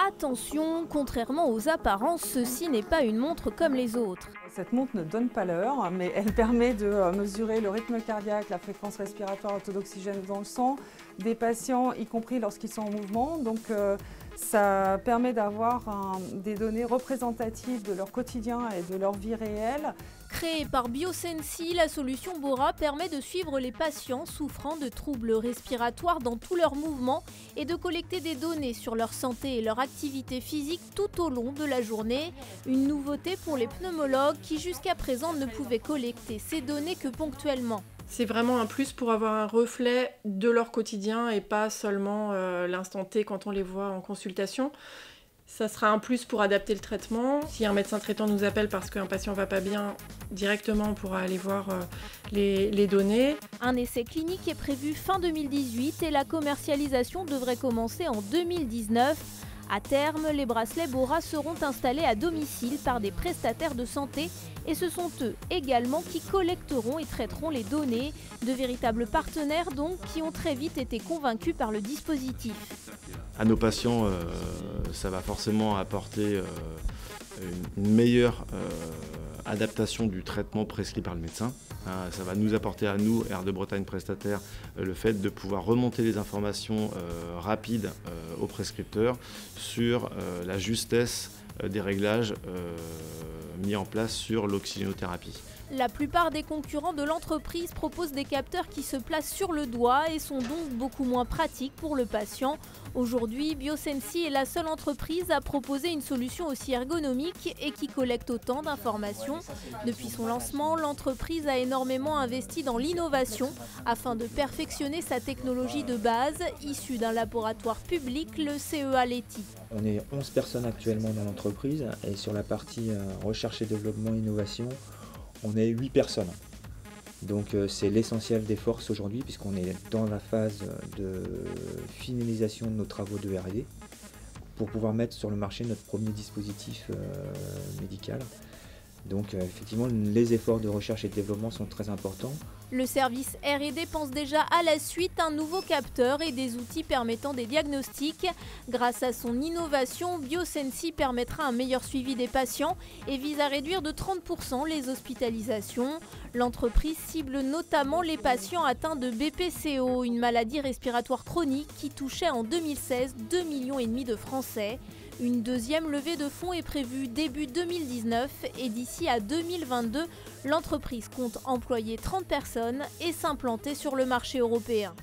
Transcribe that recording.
Attention, contrairement aux apparences, ceci n'est pas une montre comme les autres. Cette montre ne donne pas l'heure, mais elle permet de mesurer le rythme cardiaque, la fréquence respiratoire, le taux d'oxygène dans le sang des patients, y compris lorsqu'ils sont en mouvement. Donc ça permet d'avoir des données représentatives de leur quotidien et de leur vie réelle. Créée par Biosensi, la solution Bora permet de suivre les patients souffrant de troubles respiratoires dans tous leurs mouvements et de collecter des données sur leur santé et leur activité physique tout au long de la journée. Une nouveauté pour les pneumologues qui jusqu'à présent ne pouvaient collecter ces données que ponctuellement. C'est vraiment un plus pour avoir un reflet de leur quotidien et pas seulement l'instant T quand on les voit en consultation. Ça sera un plus pour adapter le traitement. Si un médecin traitant nous appelle parce qu'un patient ne va pas bien, directement on pourra aller voir les données. Un essai clinique est prévu fin 2018 et la commercialisation devrait commencer en 2019. À terme, les bracelets Bora seront installés à domicile par des prestataires de santé et ce sont eux également qui collecteront et traiteront les données. De véritables partenaires donc qui ont très vite été convaincus par le dispositif. À nos patients, ça va forcément apporter une meilleure adaptation du traitement prescrit par le médecin. Ça va nous apporter à nous, Air de Bretagne prestataire, le fait de pouvoir remonter les informations rapides aux prescripteurs sur la justesse des réglages mis en place sur l'oxygénothérapie. La plupart des concurrents de l'entreprise proposent des capteurs qui se placent sur le doigt et sont donc beaucoup moins pratiques pour le patient. Aujourd'hui, Biosensi est la seule entreprise à proposer une solution aussi ergonomique et qui collecte autant d'informations. Depuis son lancement, l'entreprise a énormément investi dans l'innovation afin de perfectionner sa technologie de base, issue d'un laboratoire public, le CEA Leti. On est 11 personnes actuellement dans l'entreprise et sur la partie recherche et développement innovation, on est 8 personnes. Donc c'est l'essentiel des forces aujourd'hui puisqu'on est dans la phase de finalisation de nos travaux de R&D pour pouvoir mettre sur le marché notre premier dispositif médical. Donc effectivement, les efforts de recherche et de développement sont très importants. Le service R&D pense déjà à la suite un nouveau capteur et des outils permettant des diagnostics. Grâce à son innovation, Biosensi permettra un meilleur suivi des patients et vise à réduire de 30% les hospitalisations. L'entreprise cible notamment les patients atteints de BPCO, une maladie respiratoire chronique qui touchait en 2016 2,5 millions de Français. Une deuxième levée de fonds est prévue début 2019 et d'ici à 2022, l'entreprise compte employer 30 personnes et s'implanter sur le marché européen.